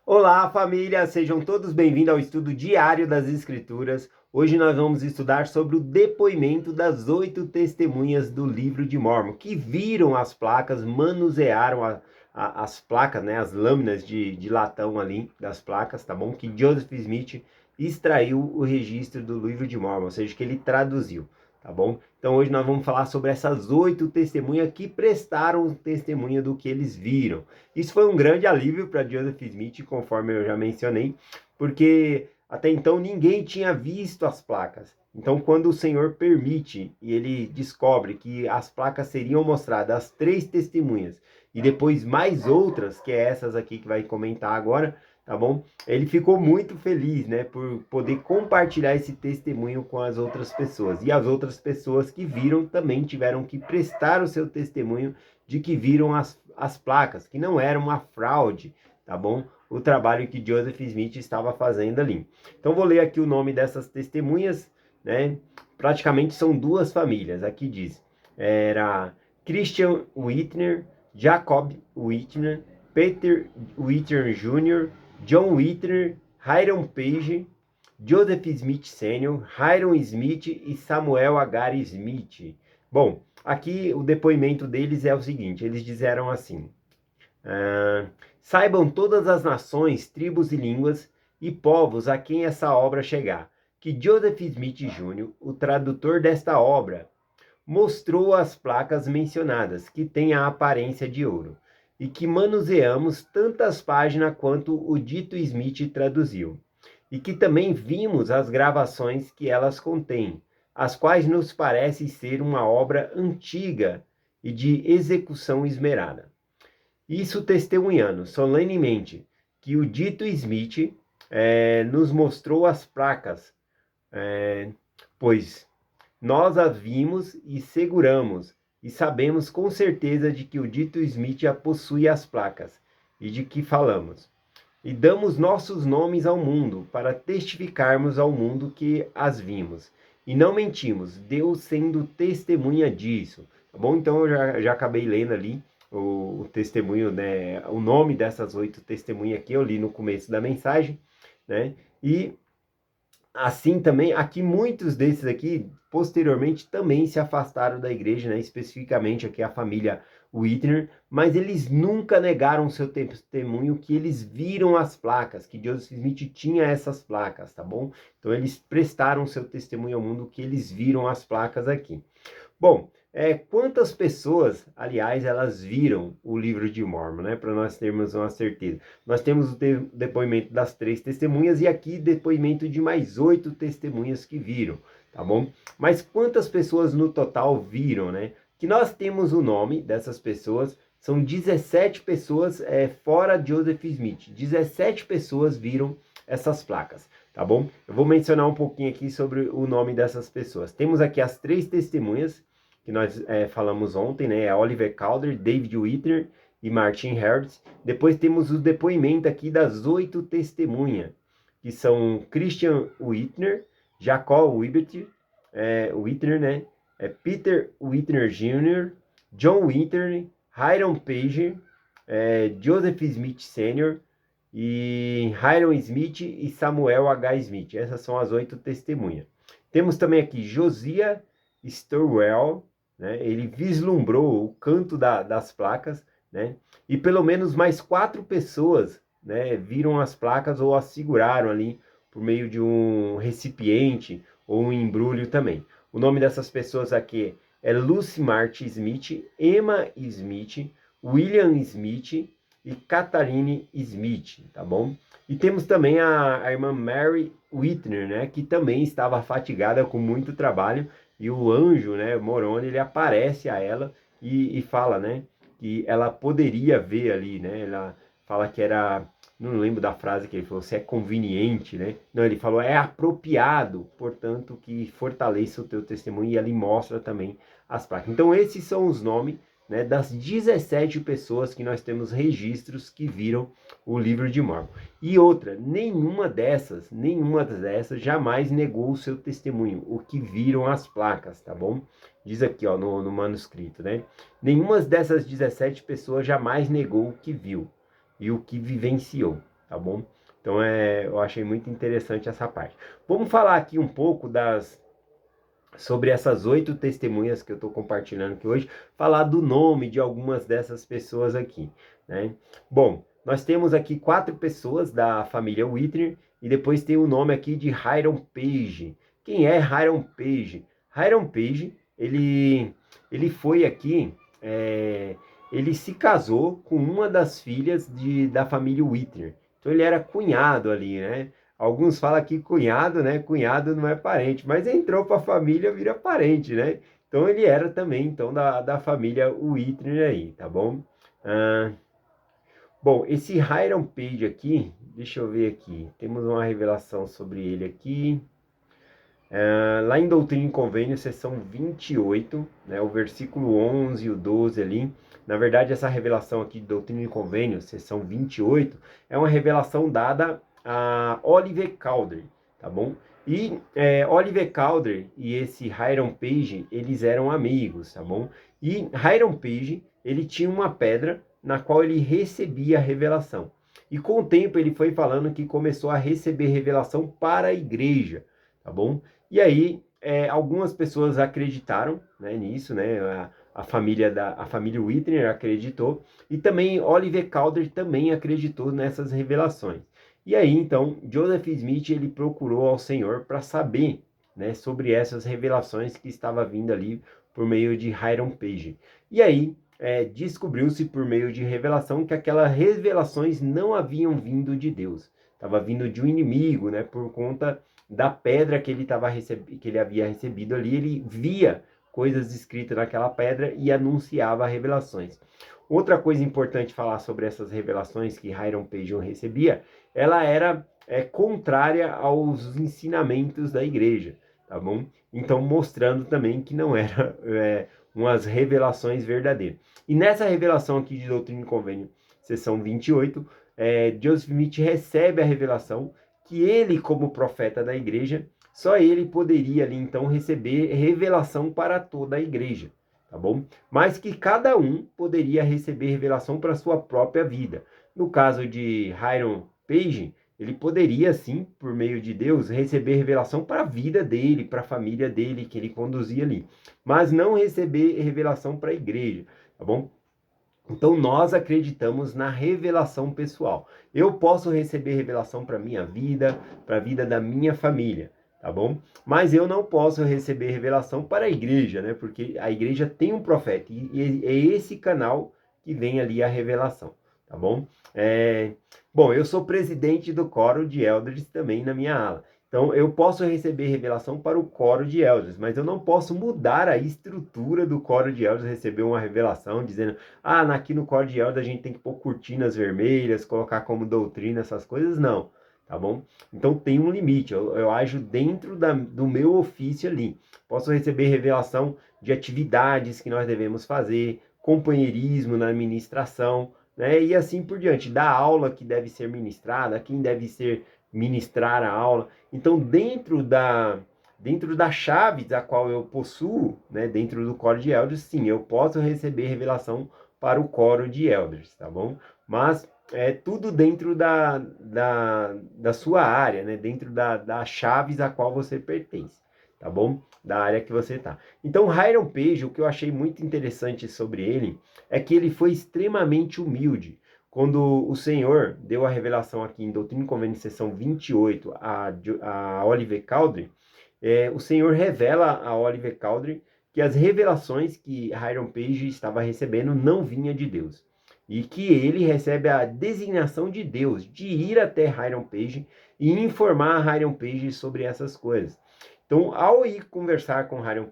Olá, família! Sejam todos bem-vindos ao estudo diário das Escrituras. Hoje nós vamos estudar sobre o depoimento das 8 testemunhas do livro de Mórmon, que viram as placas, manusearam as placas, né, as lâminas de latão ali das placas, tá bom? Que Joseph Smith extraiu o registro do livro de Mórmon, ou seja, que ele traduziu, tá bom? Então hoje nós vamos falar sobre essas 8 testemunhas que prestaram testemunha do que eles viram. Isso foi um grande alívio para Joseph Smith, conforme eu já mencionei, porque até então ninguém tinha visto as placas. Então, quando o Senhor permite e ele descobre que as placas seriam mostradas às 3 testemunhas e depois mais outras, que é essas aqui que vai comentar agora, tá bom? Ele ficou muito feliz, né, por poder compartilhar esse testemunho com as outras pessoas. E as outras pessoas que viram também tiveram que prestar o seu testemunho de que viram as placas, que não era uma fraude, tá bom? O trabalho que Joseph Smith estava fazendo ali. Então vou ler aqui o nome dessas testemunhas, né? Praticamente são 2 famílias. Aqui diz, era Christian Whitner, Jacob Whitner, Peter Whitner Jr., John Whitner, Hiram Page, Joseph Smith Sr., Hiram Smith e Samuel H. Smith. Bom, aqui o depoimento deles é o seguinte, eles disseram assim, saibam todas as nações, tribos e línguas e povos a quem essa obra chegar, que Joseph Smith Jr., o tradutor desta obra, mostrou as placas mencionadas, que têm a aparência de ouro, e que manuseamos tantas páginas quanto o dito Smith traduziu, e que também vimos as gravações que elas contêm, as quais nos parece ser uma obra antiga e de execução esmerada. Isso testemunhando solenemente que o dito Smith nos mostrou as placas, pois nós a vimos e seguramos, e sabemos com certeza de que o dito Smith a possui as placas, e de que falamos. E damos nossos nomes ao mundo, para testificarmos ao mundo que as vimos. E não mentimos, Deus sendo testemunha disso. Tá bom? Então eu já acabei lendo ali o testemunho, né? O nome dessas 8 testemunhas que eu li no começo da mensagem, né? E assim também, aqui muitos desses aqui, posteriormente, também se afastaram da igreja, né? Especificamente aqui a família Whitner, mas eles nunca negaram seu testemunho que eles viram as placas, que Joseph Smith tinha essas placas, tá bom? Então eles prestaram seu testemunho ao mundo que eles viram as placas aqui. Bom, quantas pessoas, aliás, elas viram o livro de Mórmon, né? Para nós termos uma certeza. Nós temos o depoimento das 3 testemunhas e aqui depoimento de mais 8 testemunhas que viram, tá bom? Mas quantas pessoas no total viram, né? Que nós temos o nome dessas pessoas, são 17 pessoas fora Joseph Smith. 17 pessoas viram essas placas, tá bom? Eu vou mencionar um pouquinho aqui sobre o nome dessas pessoas. Temos aqui as 3 testemunhas, que nós falamos ontem, né? Oliver Calder, David Whitner e Martin Hertz. Depois temos o depoimento aqui das 8 testemunhas, que são Christian Whitner, Jacob Whitner, né? Peter Whitner Jr., John Whitner, Hiram Page, Joseph Smith Sr., e Hiram Smith e Samuel H. Smith. Essas são as 8 testemunhas. Temos também aqui Josiah Stilwell, né? Ele vislumbrou o canto das placas, né? E pelo menos mais 4 pessoas, né, viram as placas ou as seguraram ali por meio de um recipiente ou um embrulho também. O nome dessas pessoas aqui é Lucy Martin Smith, Emma Smith, William Smith e Catherine Smith, tá bom? E temos também a irmã Mary Whitner, né, que também estava fatigada com muito trabalho, e o anjo, né, Moroni, ele aparece a ela e fala, né, que ela poderia ver ali, né, ela fala que era, não lembro da frase que ele falou, se é conveniente, né, não, ele falou, é apropriado, portanto, que fortaleça o teu testemunho, e ele mostra também as placas. Então, esses são os nomes, né, das 17 pessoas que nós temos registros que viram o livro de Mórmon. E outra, nenhuma dessas jamais negou o seu testemunho, o que viram as placas, tá bom? Diz aqui, ó, no manuscrito, né? Nenhuma dessas 17 pessoas jamais negou o que viu e o que vivenciou, tá bom? Então eu achei muito interessante essa parte. Vamos falar aqui um pouco sobre essas 8 testemunhas que eu estou compartilhando aqui hoje, falar do nome de algumas dessas pessoas aqui, né? Bom, nós temos aqui 4 pessoas da família Whitner e depois tem o nome aqui de Hiram Page. Quem é Hiram Page? Hiram Page, ele foi aqui, ele se casou com uma das filhas da família Whitner. Então ele era cunhado ali, né? Alguns falam que cunhado, né? Cunhado não é parente, mas entrou para a família, vira parente, né? Então ele era também então da família Whitner aí, tá bom? Ah, bom, esse Hiram Page aqui, deixa eu ver aqui, temos uma revelação sobre ele aqui. Lá em Doutrina e Convênio, seção 28, né, o versículo 11 e o 12 ali. Na verdade, essa revelação aqui de Doutrina e Convênio, seção 28, é uma revelação dada a Oliver Cowdery, tá bom? E Oliver Cowdery e esse Hiram Page, eles eram amigos, tá bom? E Hiram Page, ele tinha uma pedra na qual ele recebia a revelação. E com o tempo ele foi falando que começou a receber revelação para a igreja, tá bom? E aí, algumas pessoas acreditaram, né, nisso, né? A família Whitner acreditou, e também Oliver Cowdery também acreditou nessas revelações. E aí, então, Joseph Smith ele procurou ao Senhor para saber, né, sobre essas revelações que estava vindo ali por meio de Hiram Page. E aí, descobriu-se por meio de revelação que aquelas revelações não haviam vindo de Deus, estava vindo de um inimigo, né, por conta da pedra que ele havia recebido ali. Ele via coisas escritas naquela pedra e anunciava revelações. Outra coisa importante falar sobre essas revelações que Hiram Page recebia, ela era contrária aos ensinamentos da igreja, tá bom? Então, mostrando também que não era umas revelações verdadeiras. E nessa revelação aqui de Doutrina e Convênio, seção 28, Joseph Smith recebe a revelação que ele, como profeta da igreja, só ele poderia ali então receber revelação para toda a igreja, tá bom? Mas que cada um poderia receber revelação para a sua própria vida. No caso de Hiram Page, ele poderia sim, por meio de Deus, receber revelação para a vida dele, para a família dele que ele conduzia ali, mas não receber revelação para a igreja, tá bom? Então nós acreditamos na revelação pessoal. Eu posso receber revelação para minha vida, para a vida da minha família, tá bom? Mas eu não posso receber revelação para a igreja, né? Porque a igreja tem um profeta e é esse canal que vem ali a revelação, tá bom? Bom, eu sou presidente do coro de elders também na minha ala. Então, eu posso receber revelação para o coro de elders, mas eu não posso mudar a estrutura do coro de elders, receber uma revelação dizendo aqui no coro de elders a gente tem que pôr cortinas vermelhas, colocar como doutrina essas coisas, não, tá bom? Então, tem um limite, eu ajo dentro do meu ofício ali. Posso receber revelação de atividades que nós devemos fazer, companheirismo na administração, né? E assim por diante, da aula que deve ser ministrada, quem deve ser ministrar a aula. Então, dentro da chave da qual eu possuo, né, dentro do coro de elders, sim, eu posso receber revelação para o coro de elders, tá bom? Mas é tudo dentro da sua área, né, dentro das chaves a qual você pertence, tá bom? Da área que você tá. Então, Hiram Page, o que eu achei muito interessante sobre ele é que ele foi extremamente humilde. Quando o Senhor deu a revelação aqui em Doutrina e Convênio, seção 28, a Oliver Cowdery, o Senhor revela a Oliver Cowdery que as revelações que Hiram Page estava recebendo não vinha de Deus. E que ele recebe a designação de Deus de ir até Hiram Page e informar a Hiram Page sobre essas coisas. Então, ao ir conversar com Hiram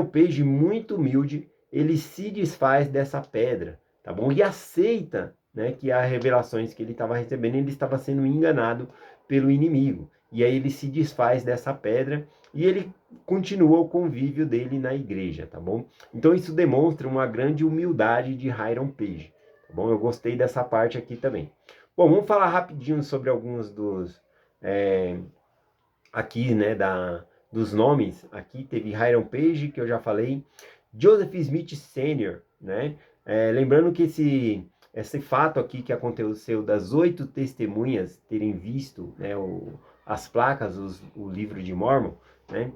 Page, muito humilde, ele se desfaz dessa pedra, tá bom? E aceita, né, que as revelações que ele estava recebendo, ele estava sendo enganado pelo inimigo. E aí ele se desfaz dessa pedra e ele continua o convívio dele na igreja, tá bom? Então isso demonstra uma grande humildade de Hiram Page, tá bom? Eu gostei dessa parte aqui também. Bom, vamos falar rapidinho sobre alguns aqui, né, dos nomes. Aqui teve Hiram Page, que eu já falei, Joseph Smith Sr., né? Lembrando que esse esse fato aqui que aconteceu das 8 testemunhas terem visto, né, as placas, o livro de Mórmon, né,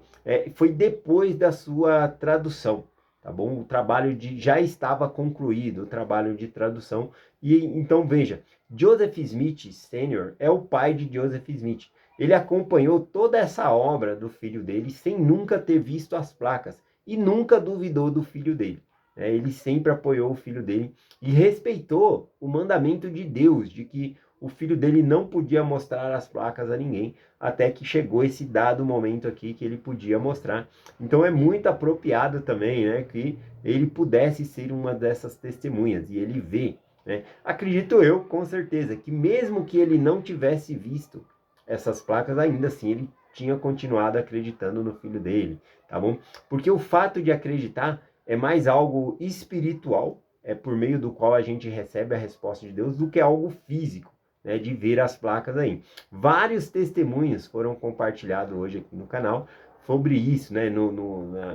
foi depois da sua tradução, tá bom? O trabalho já estava concluído, o trabalho de tradução. E então veja, Joseph Smith Sr. é o pai de Joseph Smith. Ele acompanhou toda essa obra do filho dele sem nunca ter visto as placas e nunca duvidou do filho dele. Ele sempre apoiou o filho dele e respeitou o mandamento de Deus, de que o filho dele não podia mostrar as placas a ninguém, até que chegou esse dado momento aqui que ele podia mostrar. Então é muito apropriado também, né, que ele pudesse ser uma dessas testemunhas, e ele vê, né? Acredito eu, com certeza, que mesmo que ele não tivesse visto essas placas, ainda assim ele tinha continuado acreditando no filho dele, tá bom? Porque o fato de acreditar é mais algo espiritual, é por meio do qual a gente recebe a resposta de Deus, do que algo físico, né, de ver as placas aí. Vários testemunhos foram compartilhados hoje aqui no canal sobre isso, né,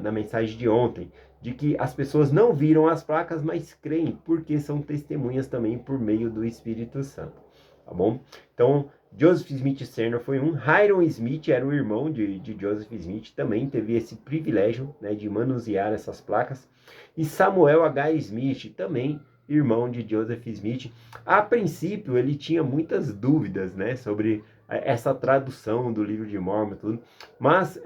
na mensagem de ontem, de que as pessoas não viram as placas, mas creem, porque são testemunhas também por meio do Espírito Santo, tá bom? Então, Joseph Smith Sr. foi um. Hiram Smith era o irmão de Joseph Smith, também teve esse privilégio, né, de manusear essas placas. E Samuel H. Smith, também irmão de Joseph Smith. A princípio, ele tinha muitas dúvidas, né, sobre essa tradução do livro de Mórmon e tudo, mas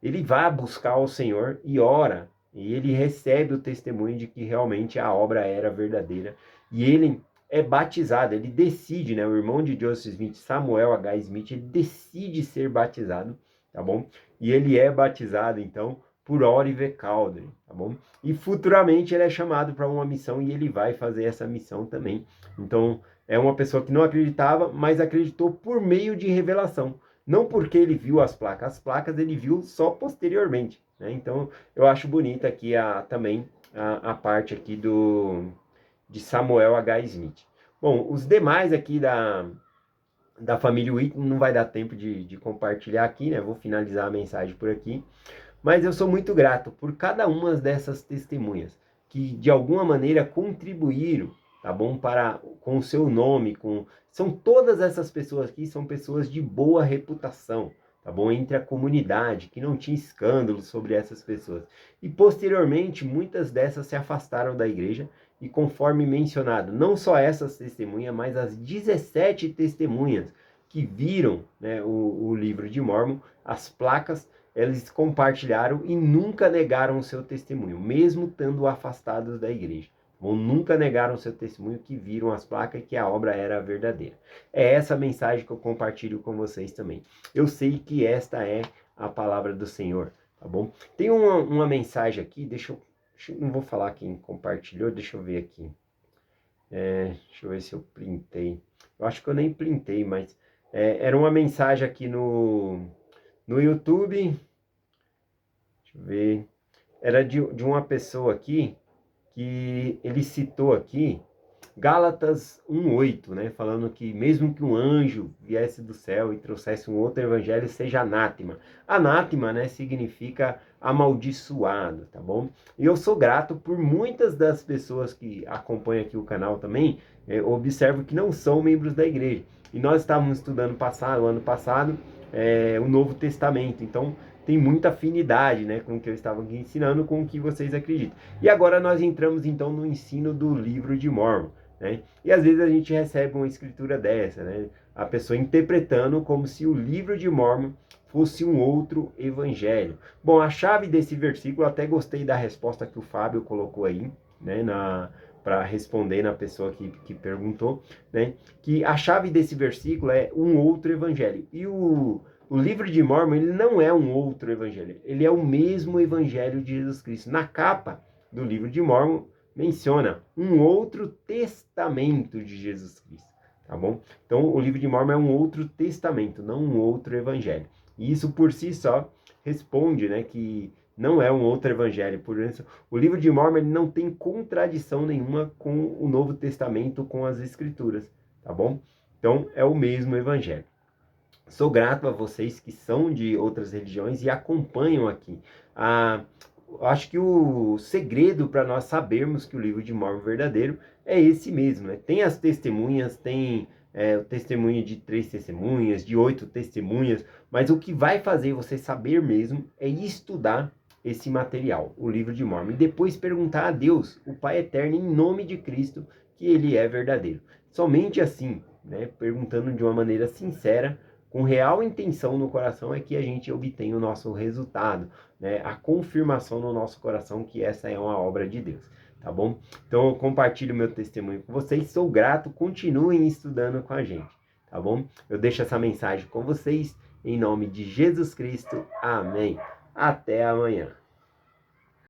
ele vai buscar o Senhor e ora, e ele recebe o testemunho de que realmente a obra era verdadeira, e ele é batizado, ele decide, né, o irmão de Joseph Smith, Samuel H. Smith, ele decide ser batizado, tá bom? E ele é batizado, então, por Oliver Cowdery, tá bom? E futuramente ele é chamado para uma missão e ele vai fazer essa missão também. Então, é uma pessoa que não acreditava, mas acreditou por meio de revelação. Não porque ele viu as placas ele viu só posteriormente, né? Então, eu acho bonita aqui também a parte aqui de Samuel H. Smith. Bom, os demais aqui da família Whitney não vai dar tempo de compartilhar aqui, né? Vou finalizar a mensagem por aqui. Mas eu sou muito grato por cada uma dessas testemunhas que de alguma maneira contribuíram, tá bom? Com o seu nome, são todas essas pessoas aqui são pessoas de boa reputação, tá bom? Entre a comunidade, que não tinha escândalo sobre essas pessoas. E posteriormente, muitas dessas se afastaram da igreja e conforme mencionado, não só essas testemunhas, mas as 17 testemunhas que viram, né, o livro de Mórmon, as placas, eles compartilharam e nunca negaram o seu testemunho, mesmo estando afastados da igreja. Ou nunca negaram o seu testemunho que viram as placas e que a obra era verdadeira. É essa mensagem que eu compartilho com vocês também. Eu sei que esta é a palavra do Senhor, tá bom? Tem uma mensagem aqui, não vou falar quem compartilhou, deixa eu ver aqui. Deixa eu ver se eu printei. Eu acho que eu nem printei, mas era uma mensagem aqui no YouTube. Deixa eu ver. Era de uma pessoa aqui que ele citou aqui Gálatas 1:8, né? Falando que mesmo que um anjo viesse do céu e trouxesse um outro evangelho, seja anátema. Anátema, né, significa amaldiçoado, tá bom? E eu sou grato por muitas das pessoas que acompanham aqui o canal também, observo que não são membros da igreja. E nós estávamos estudando ano passado, o Novo Testamento. Então, tem muita afinidade, né, com o que eu estava aqui ensinando, com o que vocês acreditam. E agora nós entramos, então, no ensino do livro de Mórmon, né? E às vezes a gente recebe uma escritura dessa, né? A pessoa interpretando como se o livro de Mórmon fosse um outro evangelho. Bom, a chave desse versículo, até gostei da resposta que o Fábio colocou aí, né, para responder na pessoa que perguntou, né? Que a chave desse versículo é um outro evangelho. E o livro de Mórmon, ele não é um outro evangelho, ele é o mesmo evangelho de Jesus Cristo. Na capa do livro de Mórmon, menciona um outro testamento de Jesus Cristo, tá bom? Então, o livro de Mórmon é um outro testamento, não um outro evangelho. E isso por si só responde, né, que não é um outro evangelho. Por isso, o livro de Mórmon ele não tem contradição nenhuma com o Novo Testamento, com as Escrituras, tá bom? Então, é o mesmo evangelho. Sou grato a vocês que são de outras religiões e acompanham aqui. acho que o segredo para nós sabermos que o livro de Mórmon é verdadeiro é esse mesmo, né? Tem as testemunhas, tem o testemunho de 3 testemunhas, de 8 testemunhas, mas o que vai fazer você saber mesmo é estudar esse material, o livro de Mórmon, e depois perguntar a Deus, o Pai Eterno, em nome de Cristo, que ele é verdadeiro. Somente assim, né, perguntando de uma maneira sincera, com real intenção no coração, é que a gente obtém o nosso resultado, né, a confirmação no nosso coração que essa é uma obra de Deus, tá bom? Então eu compartilho meu testemunho com vocês, sou grato, continuem estudando com a gente, tá bom? Eu deixo essa mensagem com vocês, em nome de Jesus Cristo, amém. Até amanhã.